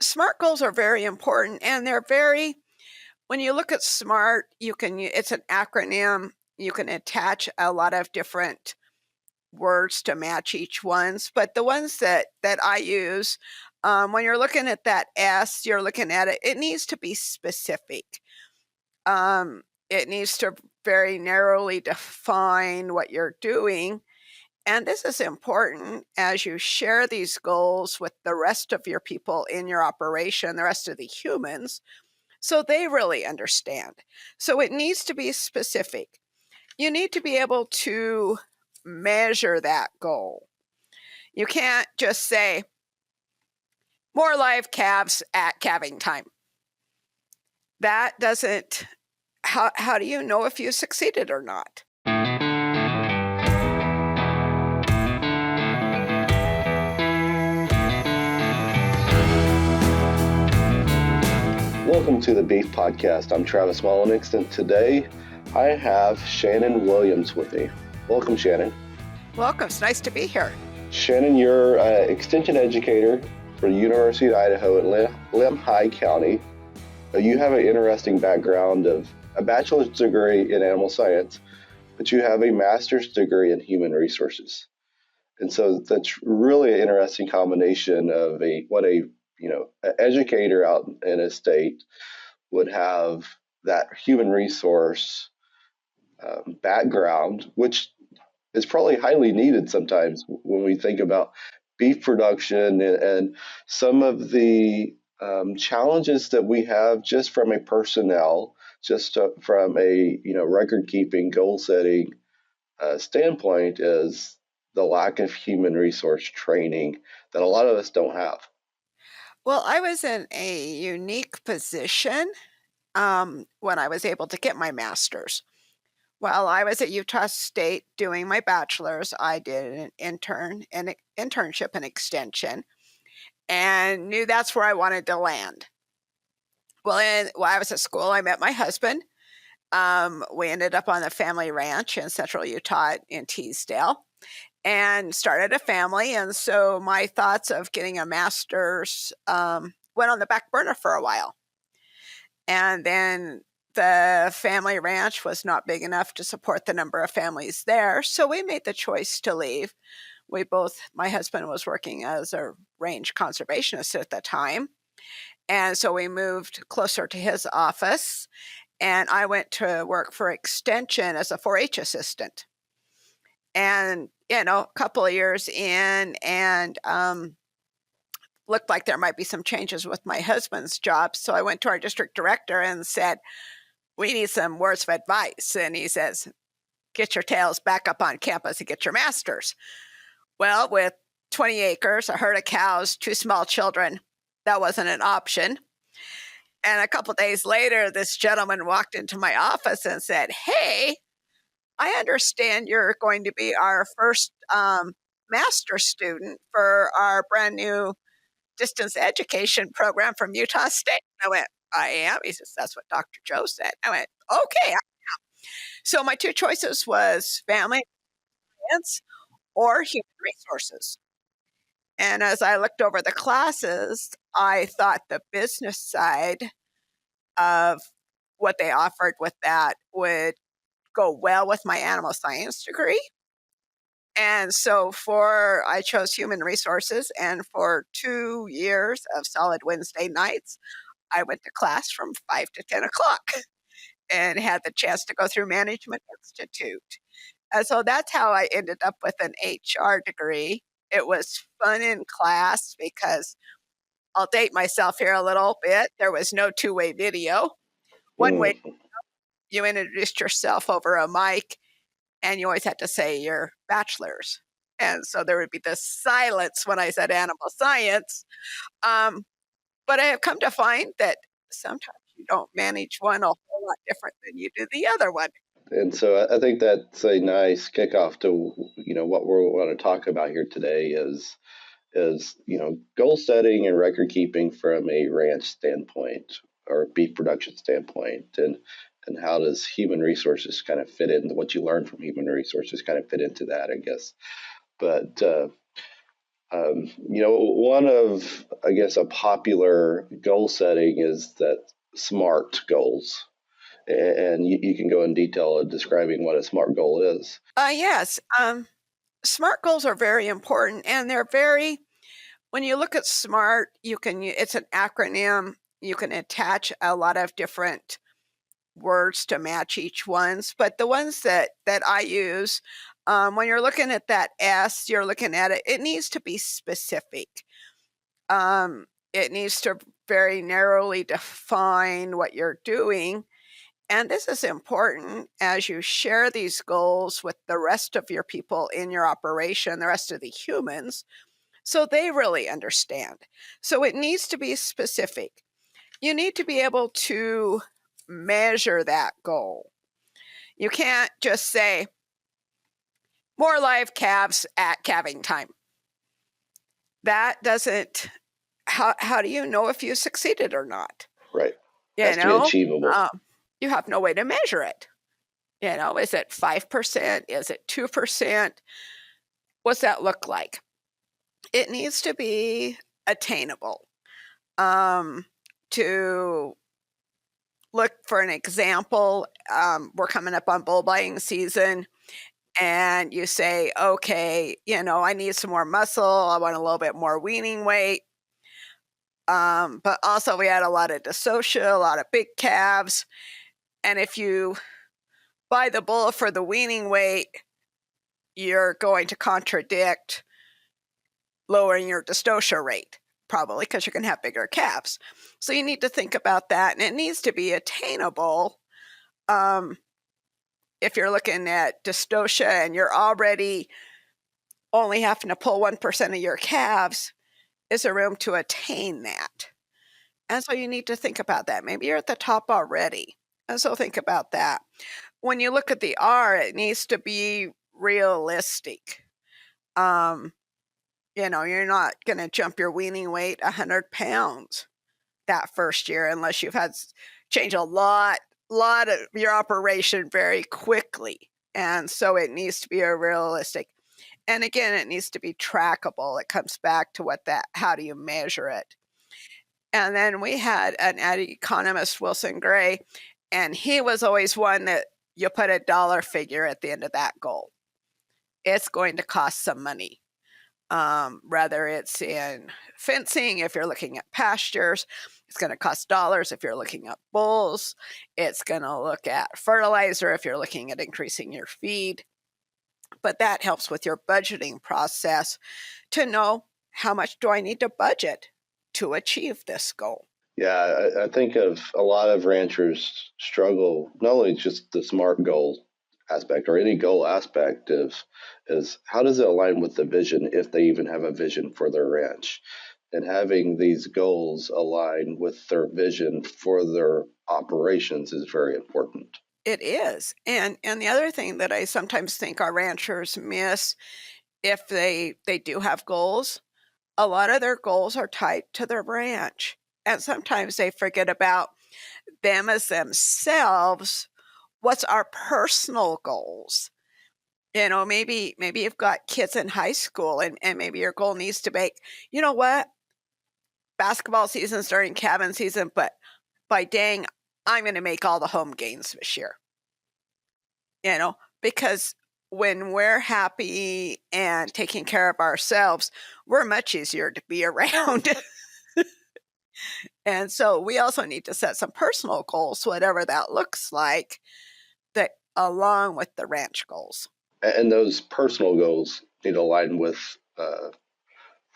SMART goals are very important, and they're very, when you look at SMART, it's an acronym. You can attach a lot of different words to match each ones, but the ones that I use, when you're looking at that S, you're looking at it needs to be specific. It needs to very narrowly define what you're doing. And this is important as you share these goals with the rest of your people in your operation, the rest of the humans, so they really understand. So it needs to be specific. You need to be able to measure that goal. You can't just say, more live calves at calving time. That doesn't, how do you know if you succeeded or not? Welcome to the Beef Podcast. I'm Travis Mullenix, and today I have Shannon Williams with me. Welcome, Shannon. Welcome. It's nice to be here. Shannon, you're an Extension Educator for the University of Idaho at Lemhi County. You have an interesting background of a bachelor's degree in animal science, but you have a master's degree in human resources. And so that's really an interesting combination of an educator out in a state would have that human resource background, which is probably highly needed sometimes when we think about beef production and some of the challenges that we have just from a personnel, from a record keeping, goal setting standpoint is the lack of human resource training that a lot of us don't have. Well, I was in a unique position when I was able to get my master's. While I was at Utah State doing my bachelor's, I did an internship in Extension and knew that's where I wanted to land. Well, while I was at school, I met my husband. We ended up on the family ranch in central Utah in Teasdale and started a family. And so my thoughts of getting a master's went on the back burner for a while. And then the family ranch was not big enough to support the number of families there. So we made the choice to leave. My husband was working as a range conservationist at the time. And so we moved closer to his office. And I went to work for Extension as a 4-H assistant. And, a couple of years in, and looked like there might be some changes with my husband's job. So I went to our district director and said, we need some words of advice. And he says, get your tails back up on campus and get your master's. Well, with 20 acres, a herd of cows, 2 small children, that wasn't an option. And a couple of days later, this gentleman walked into my office and said, hey, I understand you're going to be our first master student for our brand new distance education program from Utah State. I went, I am? He says, that's what Dr. Joe said. I went, okay, I am. So my 2 choices was family science or human resources. And as I looked over the classes, I thought the business side of what they offered with that would go well with my animal science degree. And so I chose human resources, and for 2 years of solid Wednesday nights, I went to class from 5 to 10 o'clock and had the chance to go through Management Institute. And so that's how I ended up with an HR degree. It was fun in class because I'll date myself here a little bit. There was no 2-way video. One way, you introduced yourself over a mic, and you always had to say your bachelor's. And so there would be this silence when I said animal science. But I have come to find that sometimes you don't manage one a whole lot different than you do the other one. And so I think that's a nice kickoff to, what we're going to talk about here today is goal setting and record keeping from a ranch standpoint or beef production standpoint, and how does human resources kind of fit into what you learn from human resources kind of fit into that, I guess. But One of, I guess, a popular goal setting is that SMART goals. And you can go in detail of describing what a SMART goal is. Yes, SMART goals are very important, and they're very, when you look at SMART, it's an acronym. You can attach a lot of different words to match each ones, but the ones that I use, when you're looking at that S, you're looking at it, it needs to be specific. It needs to very narrowly define what you're doing. And this is important as you share these goals with the rest of your people in your operation, the rest of the humans, so they really understand. So it needs to be specific. You need to be able to measure that goal. You can't just say, more live calves at calving time. That doesn't, how do you know if you succeeded or not? Right. You Has to be achievable. You have no way to measure it. Is it 5%? Is it 2%? What's that look like? It needs to be attainable. To look for an example, we're coming up on bull buying season, and you say, okay, I need some more muscle. I want a little bit more weaning weight. But also we had a lot of dyssocia, a lot of big calves. And if you buy the bull for the weaning weight, you're going to contradict lowering your dystocia rate, probably because you're going to have bigger calves. So you need to think about that, and it needs to be attainable. If you're looking at dystocia and you're already only having to pull 1% of your calves, is there room to attain that? And so you need to think about that. Maybe you're at the top already. And so think about that. When you look at the R, it needs to be realistic. You're not going to jump your weaning weight 100 pounds that first year unless you've had change a lot of your operation very quickly. And so it needs to be a realistic. And again, it needs to be trackable. It comes back to how do you measure it? And then we had an economist, Wilson Gray, and he was always one that you put a dollar figure at the end of that goal. It's going to cost some money. Whether it's in fencing, if you're looking at pastures, it's going to cost dollars. If you're looking at bulls, it's going to look at fertilizer if you're looking at increasing your feed. But that helps with your budgeting process to know how much do I need to budget to achieve this goal. Yeah, I think of a lot of ranchers struggle, not only just the SMART goal aspect or any goal aspect is how does it align with the vision if they even have a vision for their ranch, and having these goals align with their vision for their operations is very important. It is. And the other thing that I sometimes think our ranchers miss, if they do have goals, a lot of their goals are tied to their ranch. And sometimes they forget about them as themselves. What's our personal goals? Maybe you've got kids in high school and maybe your goal needs to be, you know what? Basketball season's during cabin season, but by dang, I'm going to make all the home games this year. Because when we're happy and taking care of ourselves, we're much easier to be around. And so we also need to set some personal goals, whatever that looks like, that along with the ranch goals. And those personal goals need to align with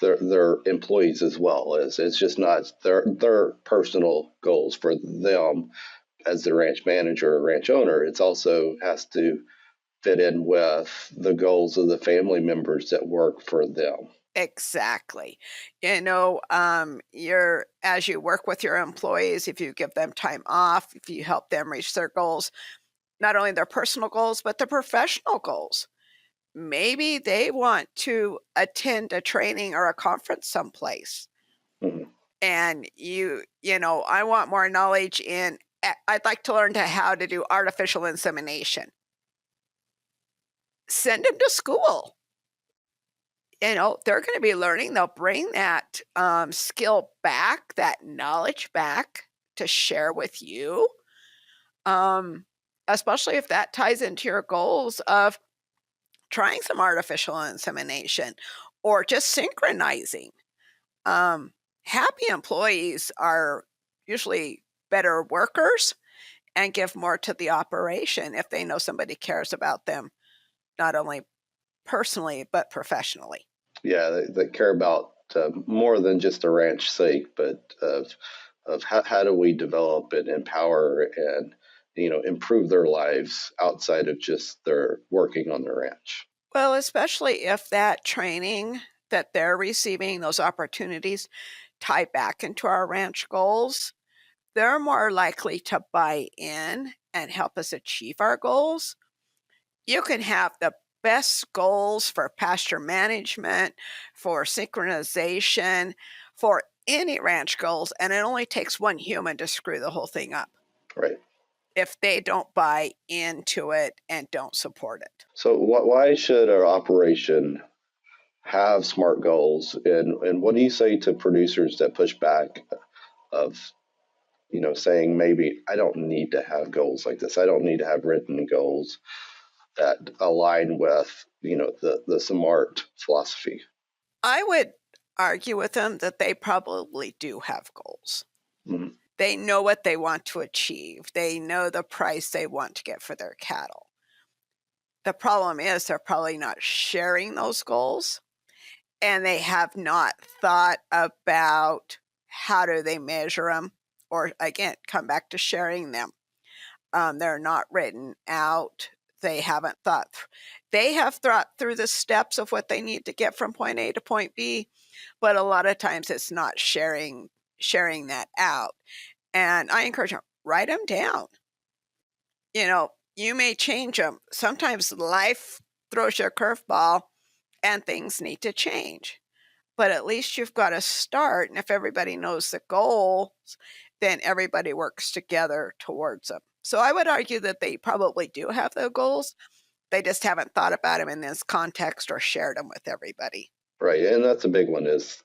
their employees as well. It's just not their personal goals for them as the ranch manager or ranch owner. It also has to fit in with the goals of the family members that work for them. Exactly. As you work with your employees, if you give them time off, if you help them reach their goals, not only their personal goals, but their professional goals. Maybe they want to attend a training or a conference someplace. Mm-hmm. And I want more knowledge I'd like to learn how to do artificial insemination. Send them to school. they're going to be learning. They'll bring that skill back, that knowledge back to share with you, especially if that ties into your goals of trying some artificial insemination or just synchronizing. Happy employees are usually better workers and give more to the operation if they know somebody cares about them, not only personally, but professionally. Yeah, they care about more than just the ranch sake, but of how do we develop and empower and improve their lives outside of just their working on the ranch. Well, especially if that training that they're receiving, those opportunities tie back into our ranch goals, they're more likely to buy in and help us achieve our goals. You can have the best goals for pasture management, for synchronization, for any ranch goals, and it only takes one human to screw the whole thing up Right. if they don't buy into it and don't support it. So why should our operation have SMART goals, and what do you say to producers that push back of saying maybe I don't need to have goals like this. I don't need to have written goals that align with the SMART philosophy. I would argue with them that they probably do have goals. Mhm. They know what they want to achieve. They know the price they want to get for their cattle. The problem is they're probably not sharing those goals, and they have not thought about how do they measure them, or again, come back to sharing them. They're not written out. They haven't they have thought through the steps of what they need to get from point A to point B, but a lot of times it's not sharing that out. And I encourage them, write them down. You may change them. Sometimes life throws you a curveball and things need to change. But at least you've got to start. And if everybody knows the goals, then everybody works together towards them. So I would argue that they probably do have the goals. They just haven't thought about them in this context or shared them with everybody. Right, and that's a big one. Is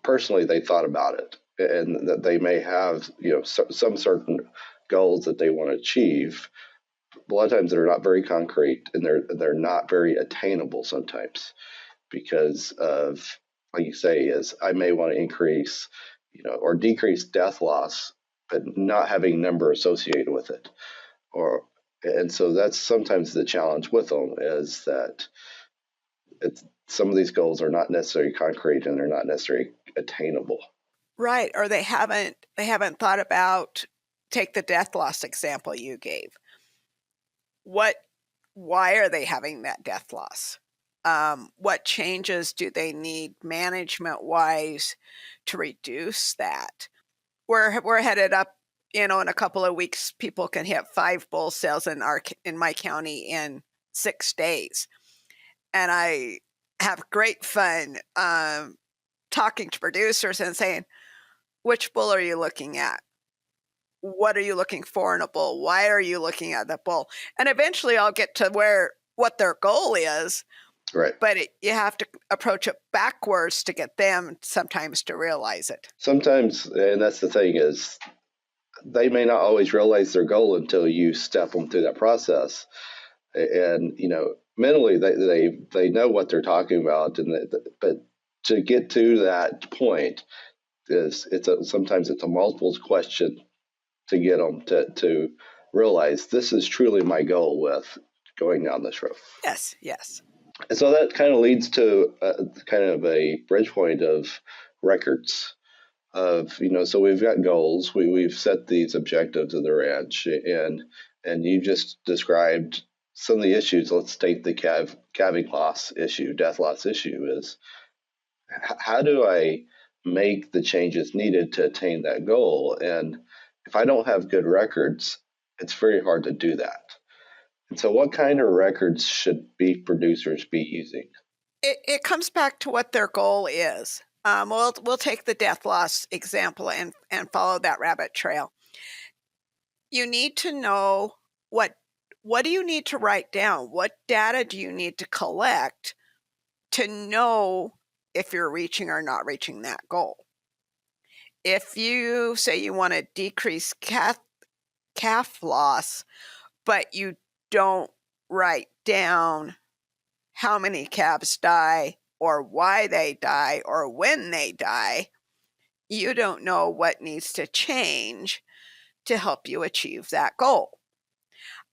personally they thought about it, and that they may have some certain goals that they want to achieve. A lot of times they're not very concrete, and they're not very attainable sometimes because of, like you say, is I may want to increase or decrease death loss, but not having number associated with it. And so that's sometimes the challenge with them, is that some of these goals are not necessarily concrete and they're not necessarily attainable. Right. Or they haven't thought about, take the death loss example you gave. Why are they having that death loss? What changes do they need management wise to reduce that? We're headed up, in a couple of weeks, people can hit 5 bull sales in my county in 6 days. And I have great fun talking to producers and saying, which bull are you looking at? What are you looking for in a bull? Why are you looking at the bull? And eventually I'll get to what their goal is. Right. But you have to approach it backwards to get them sometimes to realize it. Sometimes, and that's the thing, is they may not always realize their goal until you step them through that process. And mentally they know what they're talking about, but to get to that point sometimes it's a multiple question to get them to realize this is truly my goal with going down this road. Yes. And so that kind of leads to kind of a bridge point of records of, so we've got goals, we've set these objectives of the ranch, and you just described some of the issues. Let's take the calving loss issue, death loss issue. Is how do I make the changes needed to attain that goal? And if I don't have good records, it's very hard to do that. And so what kind of records should beef producers be using? It comes back to what their goal is. We'll take the death loss example and follow that rabbit trail. You need to know what what do you need to write down? What data do you need to collect to know if you're reaching or not reaching that goal? If you say you want to decrease calf loss, but you don't write down how many calves die or why they die or when they die, you don't know what needs to change to help you achieve that goal.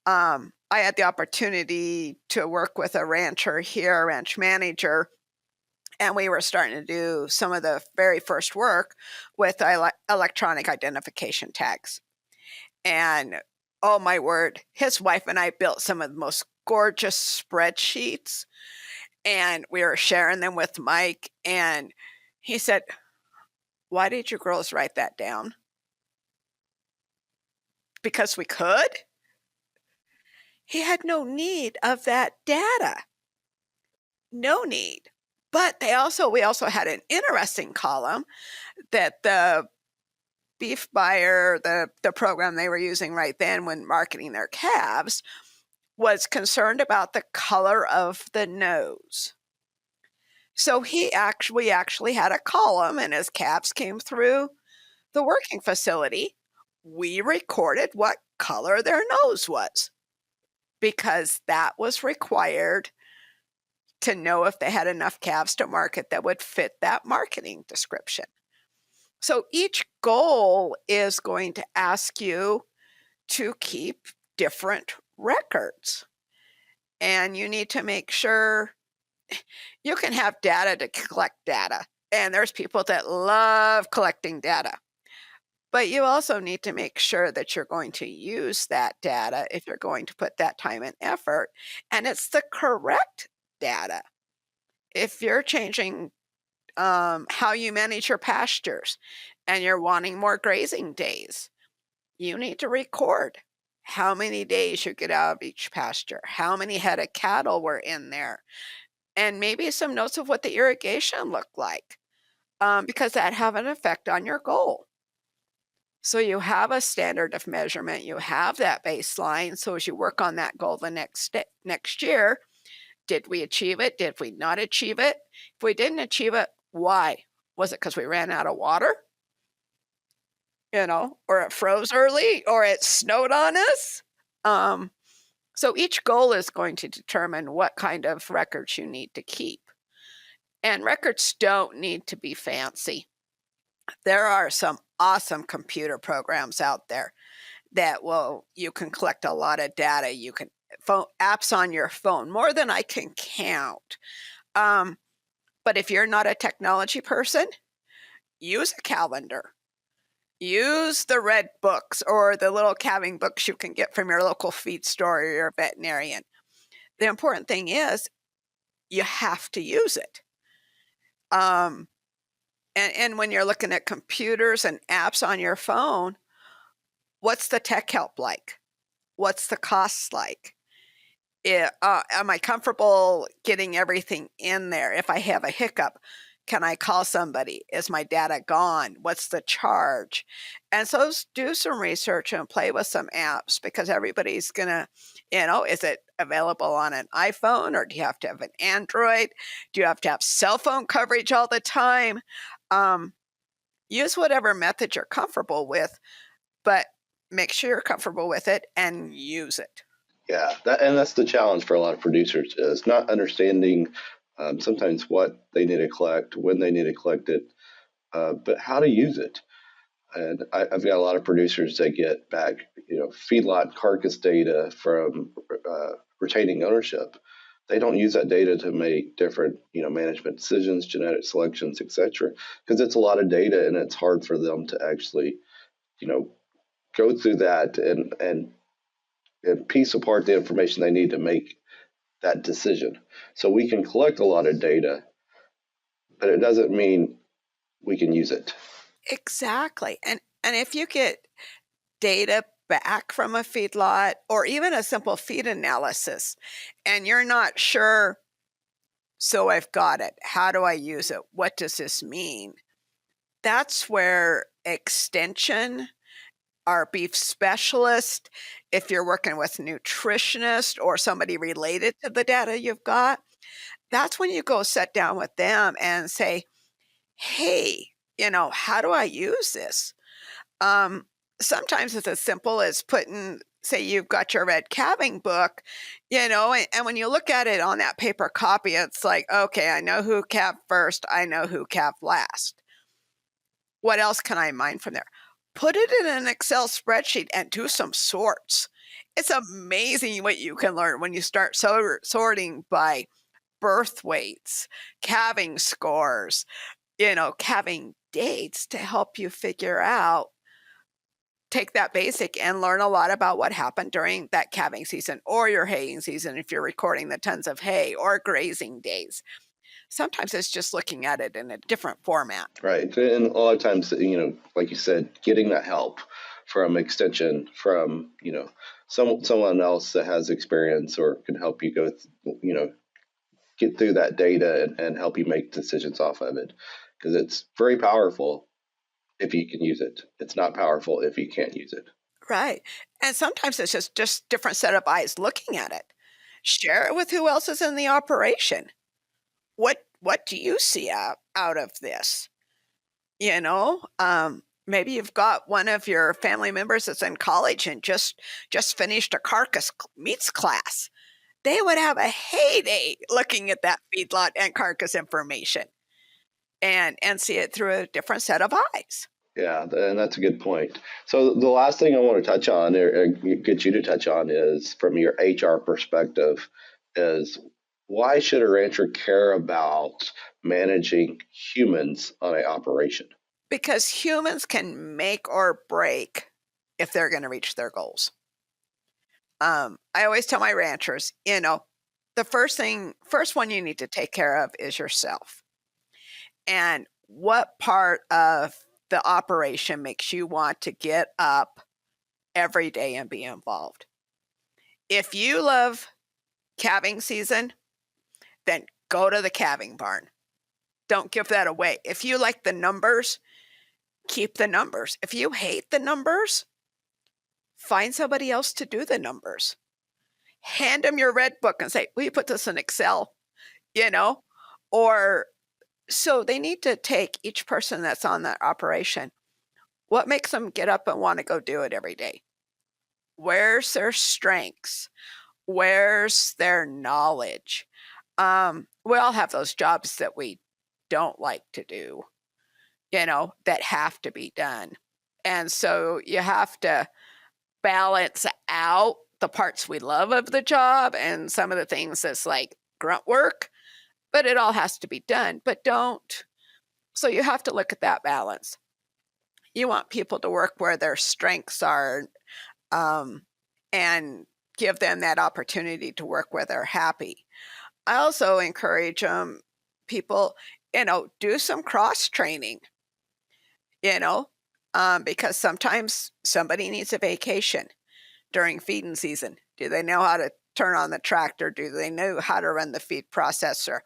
I had the opportunity to work with a rancher here, a ranch manager, and we were starting to do some of the very first work with electronic identification tags. And oh my word, his wife and I built some of the most gorgeous spreadsheets, and we were sharing them with Mike. And he said, "Why did you girls write that down?" Because we could. He had no need of that data. No need. But we also had an interesting column that the beef buyer, the program they were using right then when marketing their calves, was concerned about the color of the nose. So we actually had a column, and as calves came through the working facility, we recorded what color their nose was, because that was required to know if they had enough calves to market that would fit that marketing description. So each goal is going to ask you to keep different records. And you need to make sure you can have data to collect data. And there's people that love collecting data. But you also need to make sure that you're going to use that data if you're going to put that time and effort, and it's the correct data. If you're changing how you manage your pastures and you're wanting more grazing days, you need to record how many days you get out of each pasture, how many head of cattle were in there, and maybe some notes of what the irrigation looked like, because that have an effect on your goal. So you have a standard of measurement, you have that baseline. So as you work on that goal the next year, did we achieve it? Did we not achieve it? If we didn't achieve it, why? Was it because we ran out of water? Or it froze early, or it snowed on us? So each goal is going to determine what kind of records you need to keep. And records don't need to be fancy. There are some awesome computer programs out there that you can collect a lot of data. You can apps on your phone, more than I can count. But if you're not a technology person, use a calendar. Use the red books or the little calving books you can get from your local feed store or your veterinarian. The important thing is you have to use it. And when you're looking at computers and apps on your phone, what's the tech help like? What's the costs like? Am I comfortable getting everything in there? If I have a hiccup, can I call somebody? Is my data gone? What's the charge? And so do some research and play with some apps, because everybody's going to, is it available on an iPhone, or do you have to have an Android? Do you have to have cell phone coverage all the time? Use whatever method you're comfortable with, but make sure you're comfortable with it and use it. Yeah, that's the challenge for a lot of producers, is not understanding sometimes what they need to collect, when they need to collect it, but how to use it. And I've got a lot of producers that get back, feedlot carcass data from retaining ownership. They don't use that data to make different, management decisions, genetic selections, etc., because it's a lot of data and it's hard for them to actually, go through that and piece apart the information they need to make that decision. So we can collect a lot of data, but it doesn't mean we can use it. Exactly. And if you get data back from a feedlot or even a simple feed analysis and you're not sure, so I've got it, how do I use it? What does this mean? That's where Extension our beef specialist, if you're working with nutritionist or somebody related to the data you've got, that's when you go sit down with them and say, "Hey, how do I use this?" Um, Sometimes it's as simple as putting, say you've got your red calving book, and when you look at it on that paper copy, it's like, okay, I know who calved first, I know who calved last. What else can I mine from there? Put it in an Excel spreadsheet and do some sorts. It's amazing what you can learn when you start sorting by birth weights, calving scores, calving dates to help you figure out, take that basic and learn a lot about what happened during that calving season or your haying season if you're recording the tons of hay or grazing days. Sometimes it's just looking at it in a different format. Right. And a lot of times, like you said, getting that help from extension, from, someone else that has experience or can help you go, get through that data and help you make decisions off of it. Because it's very powerful if you can use it. It's not powerful if you can't use it. Right. And sometimes it's just different set of eyes looking at it. Share it with who else is in the operation. What do you see out of this? Maybe you've got one of your family members that's in college and just finished a carcass meats class. They would have a heyday looking at that feedlot and carcass information and see it through a different set of eyes. Yeah, and that's a good point. So the last thing I want to touch on, or get you to touch on, is from your HR perspective, is why should a rancher care about managing humans on an operation? Because humans can make or break if they're going to reach their goals. I always tell my ranchers, the first one you need to take care of is yourself. And what part of the operation makes you want to get up every day and be involved? If you love calving season, then go to the calving barn. Don't give that away. If you like the numbers, keep the numbers. If you hate the numbers, find somebody else to do the numbers. Hand them your red book and say, will you put this in Excel? Or so they need to take each person that's on that operation. What makes them get up and want to go do it every day? Where's their strengths? Where's their knowledge? We all have those jobs that we don't like to do, that have to be done. And so you have to balance out the parts we love of the job and some of the things that's like grunt work, but it all has to be done. But so you have to look at that balance. You want people to work where their strengths are, and give them that opportunity to work where they're happy. I also encourage people, do some cross training, because sometimes somebody needs a vacation during feeding season. Do they know how to turn on the tractor? Do they know how to run the feed processor?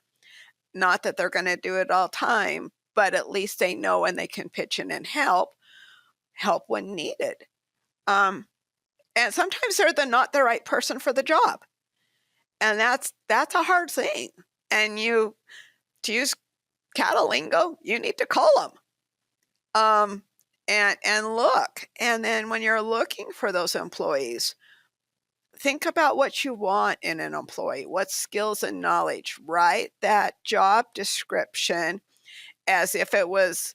Not that they're going to do it all time, but at least they know when they can pitch in and help when needed. And sometimes they're not the right person for the job. And that's a hard thing. And to use cattle lingo, you need to call them. And look. And then when you're looking for those employees, think about what you want in an employee. What skills and knowledge? Write that job description as if it was,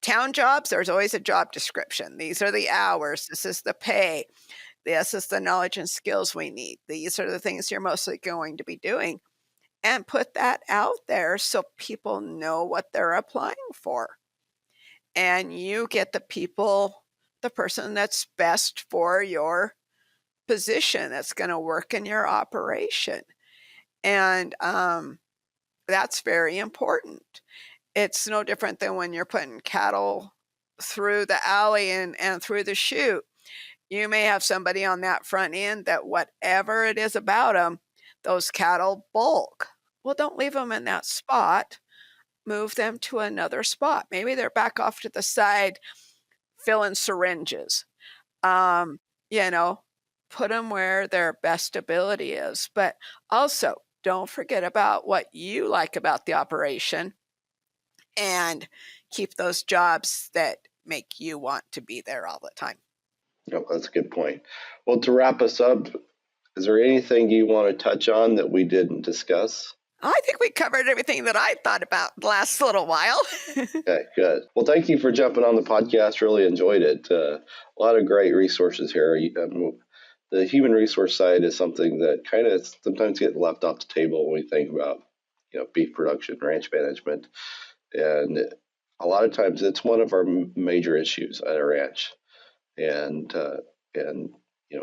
town jobs. There's always a job description. These are the hours. This is the pay. This is the knowledge and skills we need. These are the things you're mostly going to be doing. And put that out there so people know what they're applying for. And you get the person that's best for your position, that's going to work in your operation. And that's very important. It's no different than when you're putting cattle through the alley and through the chute. You may have somebody on that front end that whatever it is about them, those cattle bulk. Well, don't leave them in that spot. Move them to another spot. Maybe they're back off to the side filling syringes. Um, you know, put them where their best ability is, but also don't forget about what you like about the operation and keep those jobs that make you want to be there all the time. No, that's a good point. Well, to wrap us up, is there anything you want to touch on that we didn't discuss? I think we covered everything that I thought about the last little while. Okay, good. Well, thank you for jumping on the podcast. Really enjoyed it. A lot of great resources here. The human resource side is something that kind of sometimes gets left off the table when we think about, beef production, ranch management, and a lot of times it's one of our major issues at a ranch. And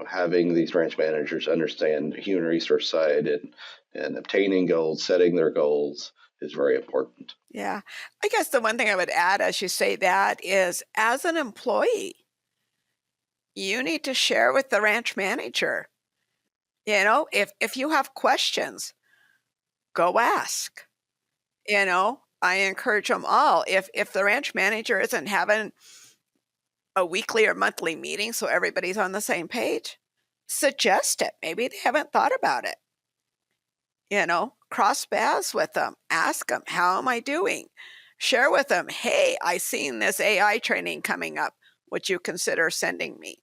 having these ranch managers understand the human resource side and obtaining goals, setting their goals is very important. Yeah. I guess the one thing I would add as you say that is, as an employee, you need to share with the ranch manager. If you have questions, go ask. I encourage them all. If the ranch manager isn't having a weekly or monthly meeting so everybody's on the same page, suggest it. Maybe they haven't thought about it. Cross paths with them. Ask them, how am I doing? Share with them, hey, I seen this AI training coming up. Would you consider sending me?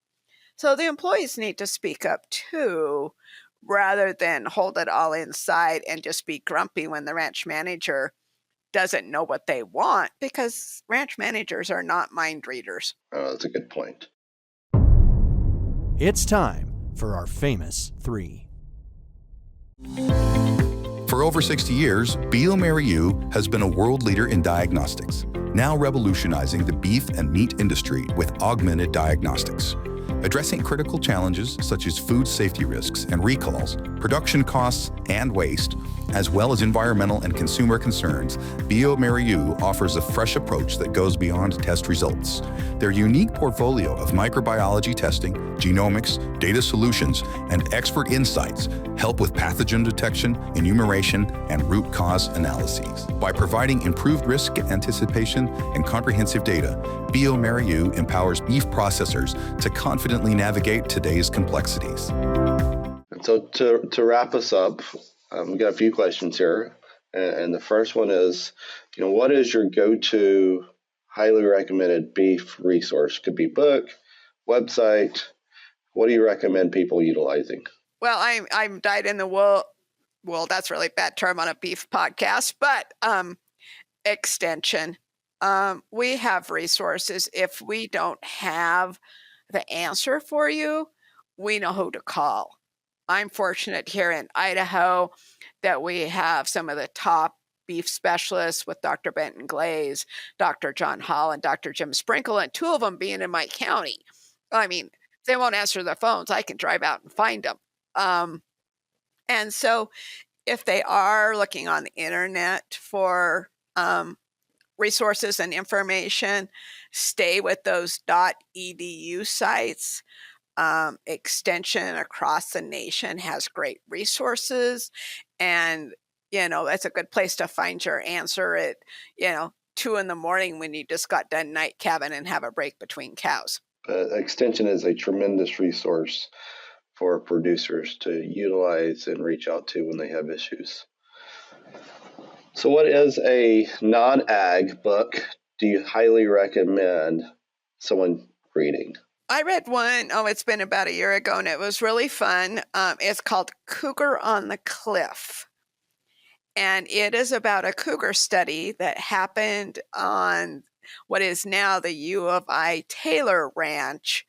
So the employees need to speak up too, rather than hold it all inside and just be grumpy when the ranch manager doesn't know what they want, because ranch managers are not mind readers. Oh, that's a good point. It's time for our famous three. For over 60 years, bioMérieux has been a world leader in diagnostics, now revolutionizing the beef and meat industry with augmented diagnostics. Addressing critical challenges such as food safety risks and recalls, production costs and waste, as well as environmental and consumer concerns, bioMérieux offers a fresh approach that goes beyond test results. Their unique portfolio of microbiology testing, genomics, data solutions, and expert insights help with pathogen detection, enumeration, and root cause analyses. By providing improved risk anticipation and comprehensive data, bioMérieux empowers beef processors to confidently navigate today's complexities. And so to wrap us up, we've got a few questions here. And the first one is, what is your go-to highly recommended beef resource? Could be book, website. What do you recommend people utilizing? Well, I'm dyed in the wool. Well, that's a really bad term on a beef podcast, but Extension. We have resources. If we don't have the answer for you, we know who to call. I'm fortunate here in Idaho that we have some of the top beef specialists with Dr. Benton Glaze, Dr. John Hall, and Dr. Jim Sprinkle, and two of them being in my county. I mean, if they won't answer their phones, I can drive out and find them. And so if they are looking on the internet for resources and information, stay with those .edu sites. Extension across the nation has great resources, and that's a good place to find your answer at 2 a.m. when you just got done night calving and have a break between cows. Extension is a tremendous resource for producers to utilize and reach out to when they have issues. So what is a non-ag book do you highly recommend someone reading? I read one, it's been about a year ago, and it was really fun. It's called Cougar on the Cliff. And it is about a cougar study that happened on what is now the U of I Taylor Ranch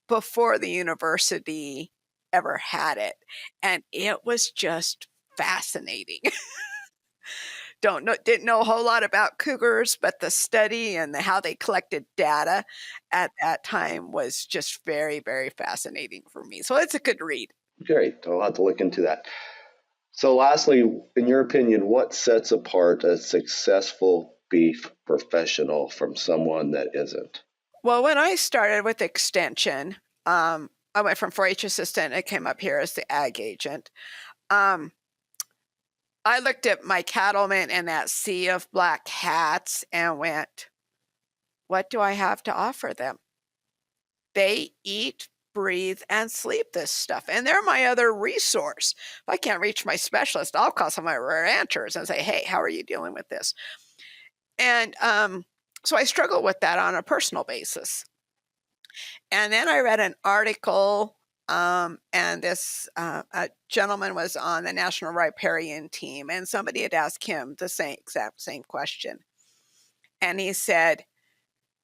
before the university ever had it. And it was just fascinating. Didn't know a whole lot about cougars, but the study and how they collected data at that time was just very, very fascinating for me. So it's a good read. Great. I'll have to look into that. So lastly, in your opinion, what sets apart a successful beef professional from someone that isn't? Well, when I started with Extension, I went from 4-H assistant. I came up here as the ag agent. I looked at my cattlemen and that sea of black hats and went, what do I have to offer them? They eat, breathe, and sleep this stuff. And they're my other resource. If I can't reach my specialist, I'll call some of my ranchers and say, hey, how are you dealing with this? And so I struggle with that on a personal basis. And then I read an article, and this a gentleman was on the National Riparian team, and somebody had asked him the exact same question. And he said,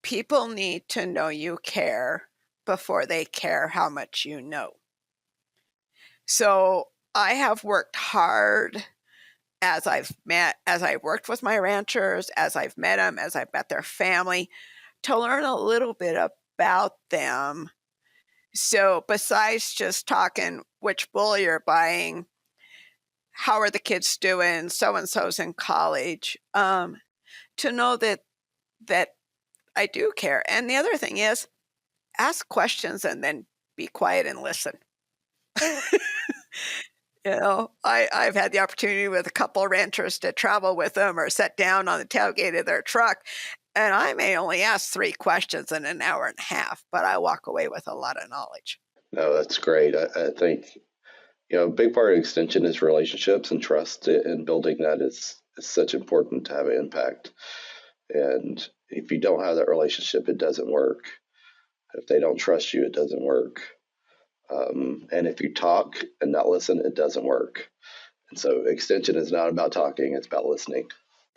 people need to know you care before they care how much you know. So I have worked hard as I've worked with my ranchers, as I've met them, as I've met their family, to learn a little bit about them. So besides just talking which bull you're buying, how are the kids doing, so-and-so's in college, to know that I do care. And the other thing is, ask questions and then be quiet and listen. I've had the opportunity with a couple of ranchers to travel with them or sit down on the tailgate of their truck, and I may only ask 3 questions in an hour and a half, but I walk away with a lot of knowledge. No, that's great. I think, a big part of extension is relationships and trust, and building that is such important to have an impact. And if you don't have that relationship, it doesn't work. If they don't trust you, it doesn't work. And if you talk and not listen, it doesn't work. And so extension is not about talking, it's about listening.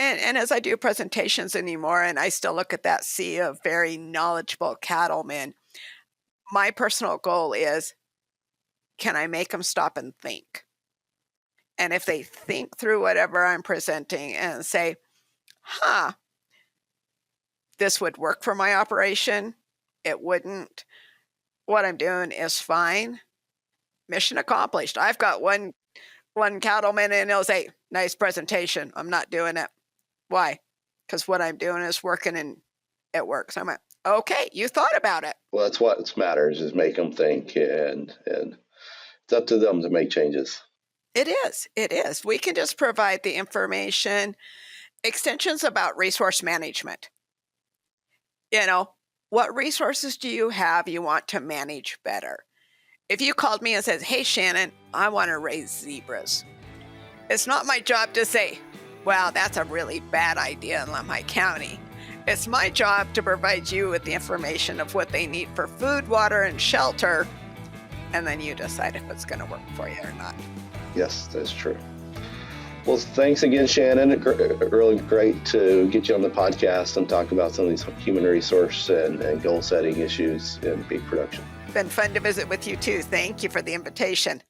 And as I do presentations anymore, and I still look at that sea of very knowledgeable cattlemen, my personal goal is, can I make them stop and think? And if they think through whatever I'm presenting and say, this would work for my operation, it wouldn't, what I'm doing is fine, mission accomplished. I've got one cattleman and he'll say, nice presentation, I'm not doing it. Why? Because what I'm doing is working and it works. I'm like, okay, you thought about it. Well, that's what matters, is make them think, and it's up to them to make changes. It is. We can just provide the information. Extension's about resource management. What resources do you have you want to manage better? If you called me and said, hey, Shannon, I want to raise zebras, it's not my job to say, well, that's a really bad idea in Lemhi County. It's my job to provide you with the information of what they need for food, water, and shelter, and then you decide if it's going to work for you or not. Yes, that's true. Well, thanks again, Shannon. Really great to get you on the podcast and talk about some of these human resource and goal setting issues in beef production. Been fun to visit with you too. Thank you for the invitation.